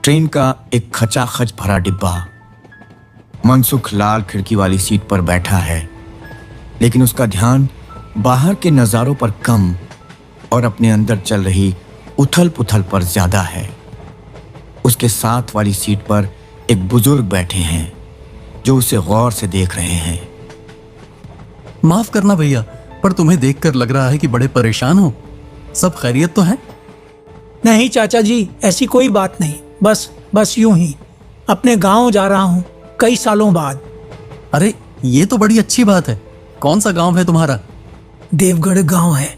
Train का एक खचाखच भरा डिब्बा। मनसुख लाल खिड़की वाली सीट पर बैठा है, लेकिन उसका ध्यान बाहर के नज़ारों पर कम और अपने अंदर चल रही उथल पुथल पर ज्यादा है। उसके साथ वाली सीट पर एक बुजुर्ग बैठे हैं जो उसे गौर से देख रहे हैं। माफ करना भैया, पर तुम्हें देखकर लग रहा है कि बड़े परेशान हो। सब खैरियत तो है? नहीं चाचा जी, ऐसी कोई बात नहीं। बस यूं ही अपने गांव जा रहा हूं कई सालों बाद। अरे ये तो बड़ी अच्छी बात है। कौन सा गांव है तुम्हारा? देवगढ़ गांव है।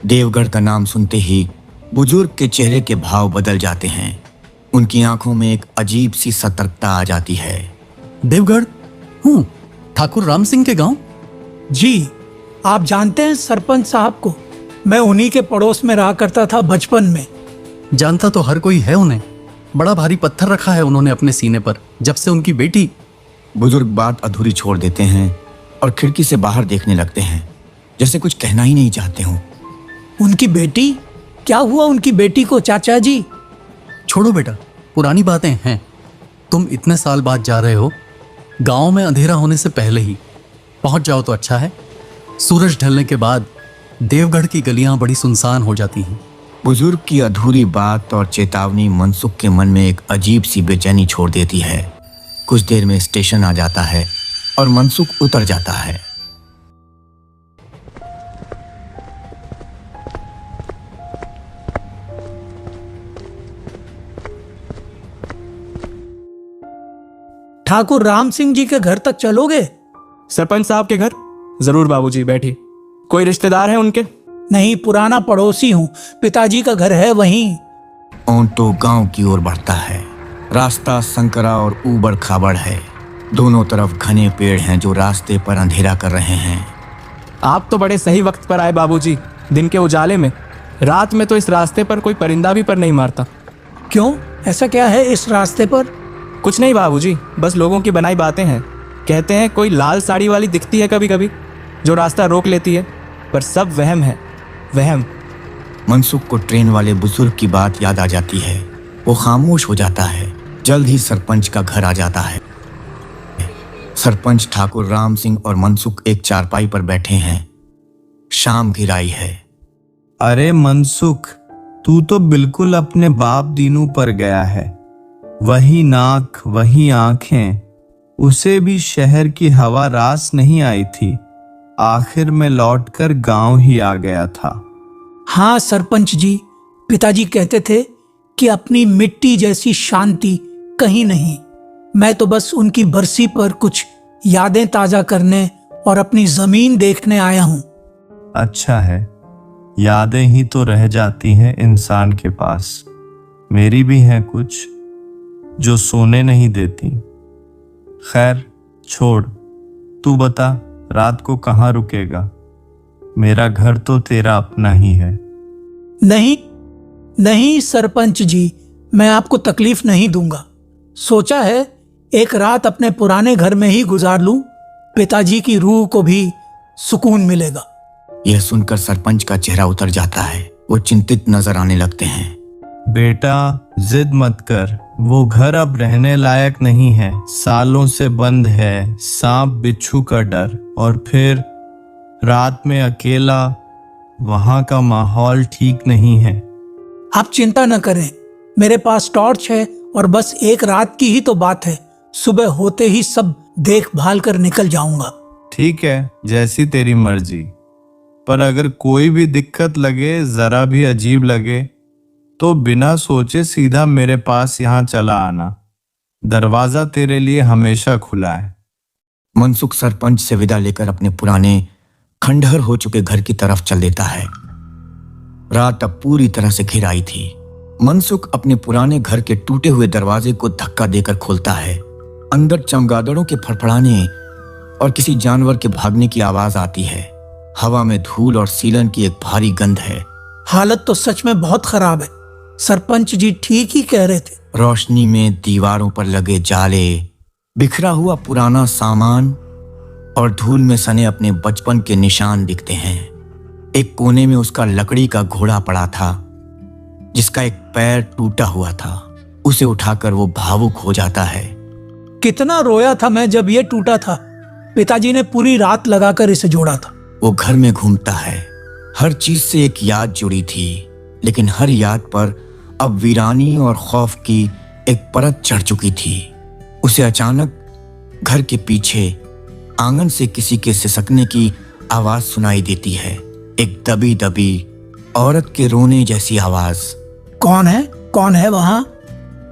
देवगढ़ का नाम सुनते ही बुजुर्ग के चेहरे के भाव बदल जाते हैं। उनकी आंखों में एक अजीब सी सतर्कता आ जाती है। देवगढ़? ठाकुर राम सिंह के गांव? जी, आप जानते हैं सरपंच साहब को? मैं उन्हीं के पड़ोस में रहा करता था बचपन में। जानता तो हर कोई है उन्हें। बड़ा भारी पत्थर रखा है उन्होंने अपने सीने पर जब से उनकी बेटी। बुजुर्ग बात अधूरी छोड़ देते हैं और खिड़की से बाहर देखने लगते हैं, जैसे कुछ कहना ही नहीं चाहते हो। उनकी बेटी? क्या हुआ उनकी बेटी को चाचा जी? छोड़ो बेटा, पुरानी बातें हैं। तुम इतने साल बाद जा रहे हो, गांव में अंधेरा होने से पहले ही पहुंच जाओ तो अच्छा है। सूरज ढलने के बाद देवगढ़ की गलियां बड़ी सुनसान हो जाती हैं। बुजुर्ग की अधूरी बात और चेतावनी मनसुख के मन में एक अजीब सी बेचैनी छोड़ देती है। कुछ देर में स्टेशन आ जाता है और मनसुख उतर जाता है। ठाकुर राम सिंह जी के घर तक चलोगे? सरपंच साहब के घर? जरूर बाबूजी, बैठिए। कोई रिश्तेदार है उनके? नहीं, पुराना पड़ोसी हूँ। पिताजी का घर है वहीं। ऑटो गांव की ओर बढ़ता है। रास्ता संकरा और ऊबड़ खाबड़ है। दोनों तरफ घने पेड़ हैं जो रास्ते पर अंधेरा कर रहे हैं। आप तो बड़े सही वक्त पर आए बाबूजी, दिन के उजाले में। रात में तो इस रास्ते पर कोई परिंदा भी पर नहीं मारता। क्यों, ऐसा क्या है इस रास्ते पर? कुछ नहीं बाबूजी, बस लोगों की बनाई बातें हैं। कहते हैं कोई लाल साड़ी वाली दिखती है कभी कभी जो रास्ता रोक लेती है, पर सब वहम है, वहम। मनसुख को ट्रेन वाले बुजुर्ग की बात याद आ जाती है। वो खामोश हो जाता है। जल्द ही सरपंच का घर आ जाता है। सरपंच ठाकुर राम सिंह और मनसुख एक चारपाई पर बैठे हैं। शाम की राई है। अरे मनसुख, तू तो बिल्कुल अपने बाप दीनू पर गया है। वही नाक, वही आंखें। उसे भी शहर की हवा रास नहीं आई थी। आखिर में लौटकर गांव ही आ गया था। हाँ सरपंच जी, पिताजी कहते थे कि अपनी मिट्टी जैसी शांति कहीं नहीं। मैं तो बस उनकी बरसी पर कुछ यादें ताजा करने और अपनी जमीन देखने आया हूँ। अच्छा है, यादें ही तो रह जाती हैं इंसान के पास। मेरी भी हैं कुछ जो सोने नहीं देती। खैर छोड़, तू बता रात को कहाँ रुकेगा? मेरा घर तो तेरा अपना ही है। नहीं सरपंच जी, मैं आपको तकलीफ नहीं दूंगा। सोचा है एक रात अपने पुराने घर में ही गुजार लूं। पिताजी की रूह को भी सुकून मिलेगा। यह सुनकर सरपंच का चेहरा उतर जाता है। वो चिंतित नजर आने लगते हैं। बेटा जिद मत कर, वो घर अब रहने लायक नहीं है। सालों से बंद है, सांप बिच्छू का डर, और फिर रात में अकेला। वहां का माहौल ठीक नहीं है। आप चिंता न करें, मेरे पास टॉर्च है और बस एक रात की ही तो बात है। सुबह होते ही सब देखभाल कर निकल जाऊंगा। ठीक है, जैसी तेरी मर्जी। पर अगर कोई भी दिक्कत लगे, जरा भी अजीब लगे, तो बिना सोचे सीधा मेरे पास यहाँ चला आना। दरवाजा तेरे लिए हमेशा खुला है। मनसुख सरपंच से विदा लेकर अपने पुराने खंडहर हो चुके घर की तरफ चल देता है। रात अब पूरी तरह से घिर आई थी। मनसुख अपने पुराने घर के टूटे हुए दरवाजे को धक्का देकर खोलता है। अंदर चमगादड़ों के फड़फड़ाने और किसी जानवर के भागने की आवाज आती है। हवा में धूल और सीलन की एक भारी गंध है। हालत तो सच में बहुत खराब है। सरपंच जी ठीक ही कह रहे थे। रोशनी में दीवारों पर लगे जाले, बिखरा हुआ पुराना सामान और धूल में सने अपने बचपन के निशान दिखते हैं। एक कोने में उसका लकड़ी का घोड़ा पड़ा था जिसका एक पैर टूटा हुआ था। उसे उठाकर वो भावुक हो जाता है। कितना रोया था मैं जब ये टूटा था। पिताजी ने पूरी रात लगाकर इसे जोड़ा था। वो घर में घूमता है। हर चीज से एक याद जुड़ी थी, लेकिन हर याद पर अब वीरानी और खौफ की एक परत चढ़ चुकी थी। उसे अचानक घर के पीछे आंगन से किसी के सिसकने की आवाज सुनाई देती है। एक दबी दबी औरत के रोने जैसी आवाज। कौन है? कौन है वहां?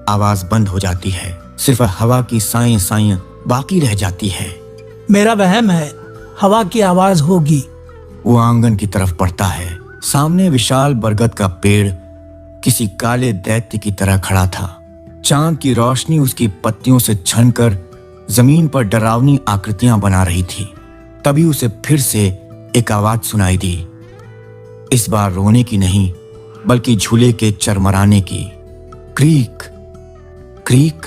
आवाज बंद हो जाती है। सिर्फ हवा की साएं साएं बाकी रह जाती है। मेरा वहम है, हवा की आवाज होगी। वो आंगन की तरफ बढ़ता है। सामने विशाल बरगद का पेड़ किसी काले दैत्य की तरह खड़ा था। चांद की रोशनी उसकी पत्तियों से छनकर जमीन पर डरावनी आकृतियां बना रही थी। तभी उसे फिर से एक आवाज सुनाई दी। इस बार रोने की नहीं, बल्कि झूले के चरमराने की। क्रीक क्रीक,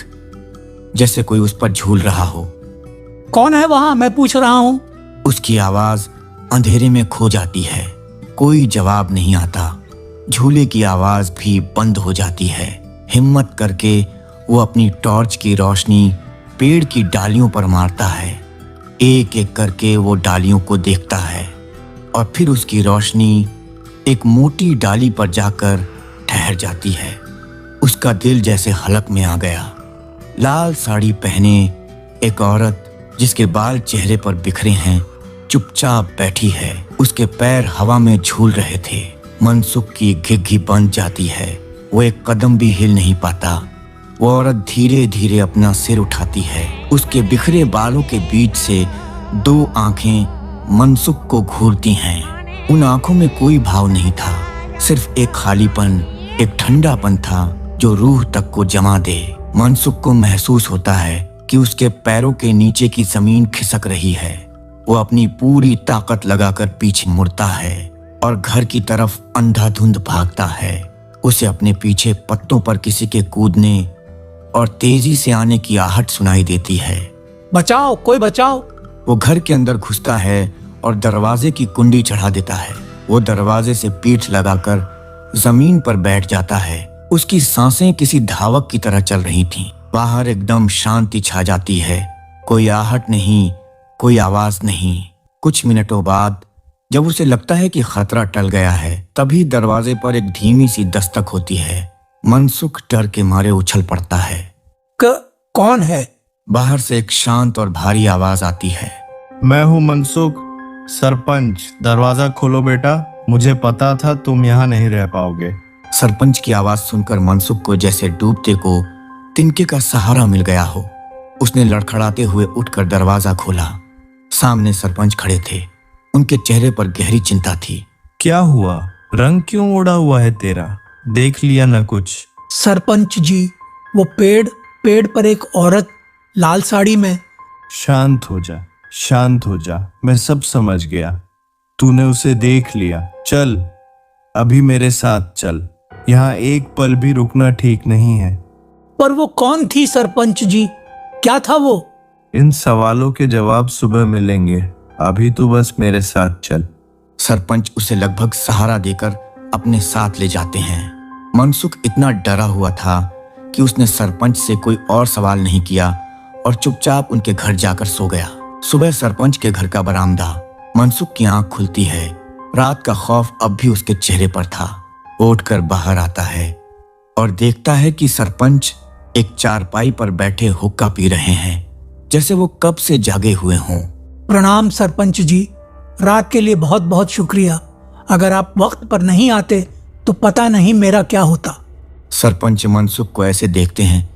जैसे कोई उस पर झूल रहा हो। कौन है वहां? मैं पूछ रहा हूं। उसकी आवाज अंधेरे में खो जाती है। कोई जवाब नहीं आता। झूले की आवाज भी बंद हो जाती है। हिम्मत करके वो अपनी टॉर्च की रोशनी पेड़ की डालियों पर मारता है। एक एक करके वो डालियों को देखता है और फिर उसकी रोशनी एक मोटी डाली पर जाकर ठहर जाती है। उसका दिल जैसे हलक में आ गया। लाल साड़ी पहने एक औरत जिसके बाल चेहरे पर बिखरे हैं, चुपचाप बैठी है। उसके पैर हवा में झूल रहे थे। मनसुख की घिघी बंध जाती है। वो एक कदम भी हिल नहीं पाता। वो औरत धीरे धीरे अपना सिर उठाती है। उसके बिखरे बालों के बीच से दो आंखें मनसुख को घूरती हैं। उन आंखों में कोई भाव नहीं था, सिर्फ एक खालीपन, एक ठंडापन था जो रूह तक को जमा दे। मनसुख को महसूस होता है कि उसके पैरों के नीचे की जमीन खिसक रही है। वो अपनी पूरी ताकत लगाकर पीछे मुड़ता है और घर की तरफ अंधाधुंध भागता है। उसे अपने पीछे पत्तों पर किसी के कूदने और तेजी से आने की आहट सुनाई देती है। बचाओ, कोई बचाओ। वो घर के अंदर घुसता है और दरवाजे की कुंडी चढ़ा देता है। वो दरवाजे से पीठ लगाकर जमीन पर बैठ जाता है। उसकी सांसें किसी धावक की तरह चल रही थीं। बाहर एकदम शांति छा जाती है। कोई आहट नहीं, कोई आवाज नहीं। कुछ मिनटों बाद जब उसे लगता है कि खतरा टल गया है, तभी दरवाजे पर एक धीमी सी दस्तक होती है। मनसुख डर के मारे उछल पड़ता है। कौन है? बाहर से एक शांत और भारी आवाज आती है। मैं हूँ मनसुख, सरपंच। दरवाजा खोलो बेटा, मुझे पता था तुम यहाँ नहीं रह पाओगे। सरपंच की आवाज सुनकर मनसुख को जैसे डूबते को तिनके का सहारा मिल गया हो। उसने लड़खड़ाते हुए उठकर दरवाजा खोला। सामने सरपंच खड़े थे। उनके चेहरे पर गहरी चिंता थी। क्या हुआ? रंग क्यों उड़ा हुआ है तेरा? देख लिया ना कुछ? सरपंच जी, वो पेड़ पर एक औरत लाल साड़ी में। शांत हो जा, शांत हो जा। मैं सब समझ गया। तूने उसे देख लिया। चल, अभी मेरे साथ चल। यहाँ एक पल भी रुकना ठीक नहीं है। पर वो कौन थी सरपंच जी? क्या था वो? इन सवालों के जवाब सुबह मिलेंगे। अभी तो बस मेरे साथ चल। सरपंच उसे लगभग सहारा देकर अपने साथ ले जाते हैं। मनसुख इतना डरा हुआ था कि उसने सरपंच से कोई और सवाल नहीं किया और चुपचाप उनके घर जाकर सो गया। सुबह सरपंच के घर का बरामदा। मनसुख की आंख खुलती है। रात का खौफ अब भी उसके चेहरे पर था। वो उठकर बाहर आता है और देखता है कि सरपंच एक चारपाई पर बैठे हुक्का पी रहे हैं, जैसे वो कब से जागे हुए हों। प्रणाम सरपंच जी, रात के लिए बहुत बहुत शुक्रिया। अगर आप वक्त पर नहीं आते तो पता नहीं मेरा क्या होता। सरपंच मनसुख को ऐसे देखते हैं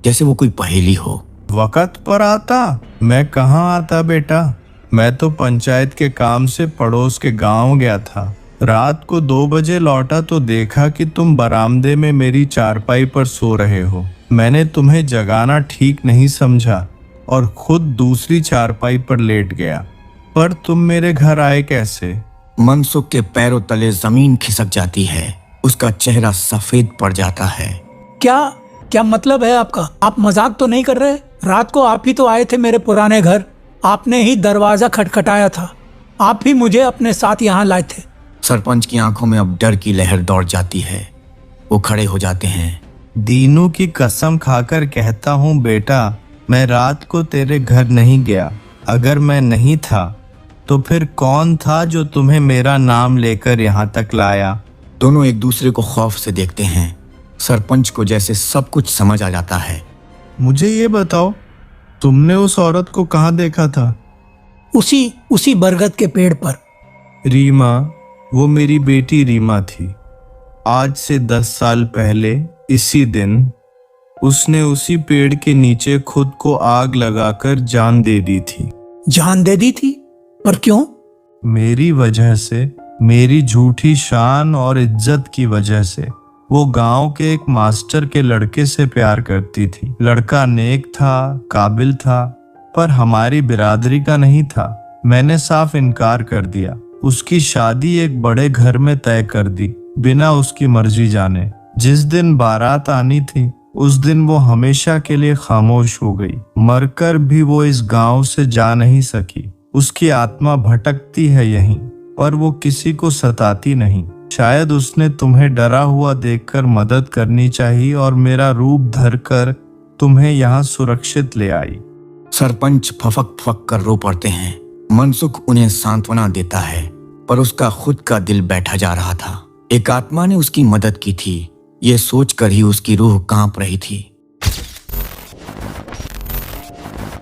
जैसे वो कोई पहेली हो। वक्त पर आता? मैं कहाँ आता बेटा। मैं तो पंचायत के काम से पड़ोस के गांव गया था। रात को 2 बजे लौटा तो देखा कि तुम बरामदे में मेरी चारपाई पर सो रहे हो। मैंने तुम्हें जगाना ठीक नहीं समझा और खुद दूसरी चारपाई पर लेट गया। पर तुम मेरे घर आए कैसे? मनसुख के पैरों तले जमीन खिसक जाती है। उसका चेहरा सफेद पड़ जाता है। क्या मतलब है आपका? आप मजाक तो नहीं कर रहे? रात को आप ही तो आए थे मेरे पुराने घर। आपने ही दरवाजा खटखटाया था। आप ही मुझे अपने साथ यहाँ लाए थे। सरपंच की आंखों में अब डर की लहर दौड़ जाती है। वो खड़े हो जाते हैं। दीनू की कसम खाकर कहता हूँ बेटा, मैं रात को तेरे घर नहीं गया। अगर मैं नहीं था तो फिर कौन था जो तुम्हें मेरा नाम लेकर यहाँ तक लाया? दोनों एक दूसरे को खौफ से देखते हैं। सरपंच को जैसे सब कुछ समझ आ जाता है। मुझे ये बताओ, तुमने उस औरत को कहाँ देखा था? उसी बरगद के पेड़ पर। रीमा, वो मेरी बेटी रीमा थी। आज से 10 साल पहले इसी दिन उसने उसी पेड़ के नीचे खुद को आग लगाकर जान दे दी थी। जान दे दी थी? पर क्यों? मेरी वजह से, मेरी झूठी शान और इज्जत की वजह से। वो गांव के एक मास्टर के लड़के से प्यार करती थी। लड़का नेक था, काबिल था, पर हमारी बिरादरी का नहीं था। मैंने साफ इनकार कर दिया। उसकी शादी एक बड़े घर में तय कर दी, बिना उसकी मर्जी जाने। जिस दिन बारात आनी थी उस दिन वो हमेशा के लिए खामोश हो गई। मरकर भी वो इस गांव से जा नहीं सकी। उसकी आत्मा भटकती है यहीं, पर वो किसी को सताती नहीं। शायद उसने तुम्हें डरा हुआ देखकर मदद करनी चाहिए और मेरा रूप धरकर तुम्हें यहाँ सुरक्षित ले आई। सरपंच फफक फक कर रो पड़ते हैं। मनसुख उन्हें सांत्वना देता है, पर उसका खुद का दिल बैठा जा रहा था। एक आत्मा ने उसकी मदद की थी, ये सोचकर ही उसकी रूह कांप रही थी।